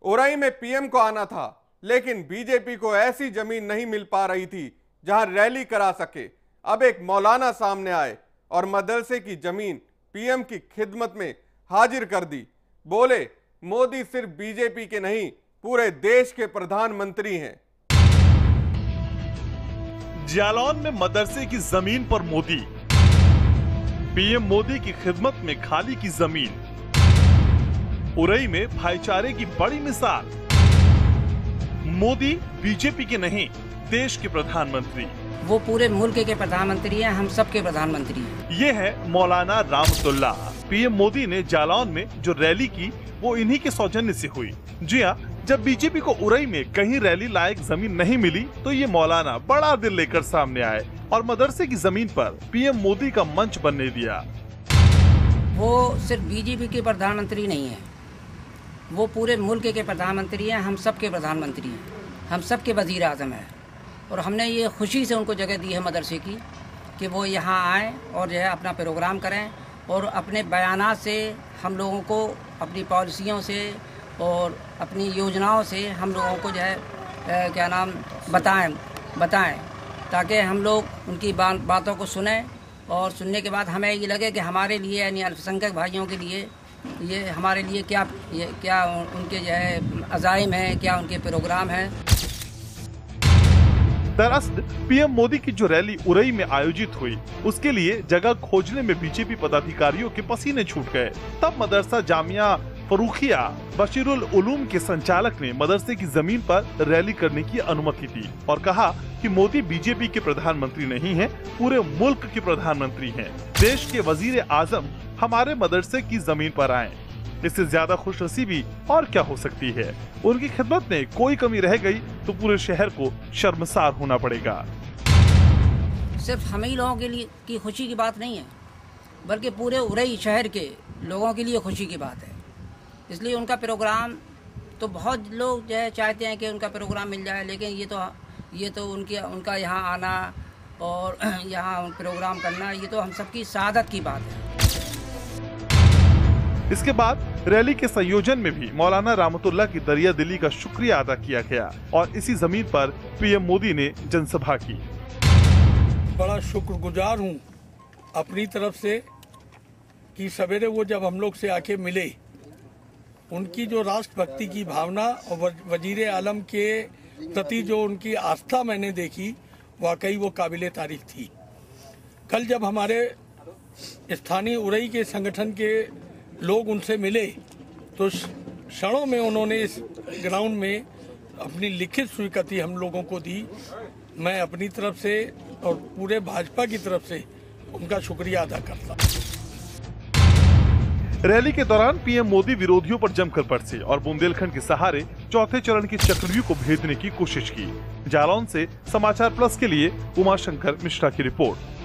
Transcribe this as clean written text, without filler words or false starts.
उरई में पीएम को आना था, लेकिन बीजेपी को ऐसी जमीन नहीं मिल पा रही थी जहां रैली करा सके। अब एक मौलाना सामने आए और मदरसे की जमीन पीएम की खिदमत में हाजिर कर दी। बोले, मोदी सिर्फ बीजेपी के नहीं, पूरे देश के प्रधानमंत्री हैं। जालौन में मदरसे की जमीन पर मोदी, पीएम मोदी की खिदमत में खाली की जमीन। उरई में भाईचारे की बड़ी मिसाल। मोदी बीजेपी के नहीं, देश के प्रधानमंत्री। वो पूरे मुल्क के प्रधानमंत्री हैं, हम सबके प्रधानमंत्री हैं। ये है मौलाना रामतुल्ला। पीएम मोदी ने जालौन में जो रैली की वो इन्हीं के सौजन्य से हुई। जी हाँ, जब बीजेपी को उरई में कहीं रैली लायक जमीन नहीं मिली तो ये मौलाना बड़ा दिल लेकर सामने आए और मदरसे की जमीन पर पीएम मोदी का मंच बनने दिया। वो सिर्फ बीजेपी के प्रधानमंत्री नहीं है, वो पूरे मुल्क के प्रधानमंत्री हैं, हम सबके प्रधानमंत्री हैं, हम सबके वज़ीर आज़म हैं। और हमने ये खुशी से उनको जगह दी है मदरसे की कि वो यहाँ आएँ और जो है अपना प्रोग्राम करें और अपने बयानात से हम लोगों को, अपनी पॉलिसियों से और अपनी योजनाओं से हम लोगों को जो है क्या नाम बताएं ताकि हम लोग उनकी बातों को सुने और सुनने के बाद हमें ये लगे कि हमारे लिए यानी अल्पसंख्यक भाइयों के लिए ये हमारे लिए क्या उनके जो है अज़ाइम है, क्या उनके प्रोग्राम है। दरअसल पीएम मोदी की जो रैली उरई में आयोजित हुई उसके लिए जगह खोजने में बीजेपी पदाधिकारियों के पसीने छूट गए। तब मदरसा जामिया फरूखिया बशीरुल उलूम के संचालक ने मदरसे की जमीन पर रैली करने की अनुमति दी और कहा कि मोदी बीजेपी के प्रधानमंत्री नहीं हैं, पूरे मुल्क के प्रधानमंत्री हैं। देश के वजीर आजम हमारे मदरसे की जमीन पर आए, इससे ज्यादा खुशनसीबी और क्या हो सकती है। उनकी खिदमत में कोई कमी रह गई तो पूरे शहर को शर्मसार होना पड़ेगा। सिर्फ हम ही लोगों के लिए की खुशी की बात नहीं है, बल्कि पूरे उरई शहर के लोगों के लिए खुशी की बात है। इसलिए उनका प्रोग्राम तो बहुत लोग जो है चाहते हैं कि उनका प्रोग्राम मिल जाए, लेकिन ये तो उनका यहाँ आना और यहाँ प्रोग्राम करना ये तो हम सबकी सादत की बात है। इसके बाद रैली के संयोजन में भी मौलाना रामतुल्ला की दरिया दिली का शुक्रिया अदा किया गया और इसी जमीन पर पीएम मोदी ने जनसभा की। बड़ा शुक्रगुजार हूँ अपनी तरफ से कि सवेरे वो जब हम लोग से आके मिले, उनकी जो राष्ट्रभक्ति की भावना और वजीर आलम के प्रति जो उनकी आस्था मैंने देखी, वाकई वो काबिले तारीफ थी। कल जब हमारे स्थानीय उरई के संगठन के लोग उनसे मिले तो क्षणों में उन्होंने इस ग्राउंड में अपनी लिखित स्वीकृति हम लोगों को दी। मैं अपनी तरफ से और पूरे भाजपा की तरफ से उनका शुक्रिया अदा करता। रैली के दौरान पीएम मोदी विरोधियों पर जमकर बरसे और बुंदेलखंड के सहारे चौथे चरण की चक्रव्यूह को भेदने की कोशिश की। जालौन से समाचार प्लस के लिए उमाशंकर मिश्रा की रिपोर्ट।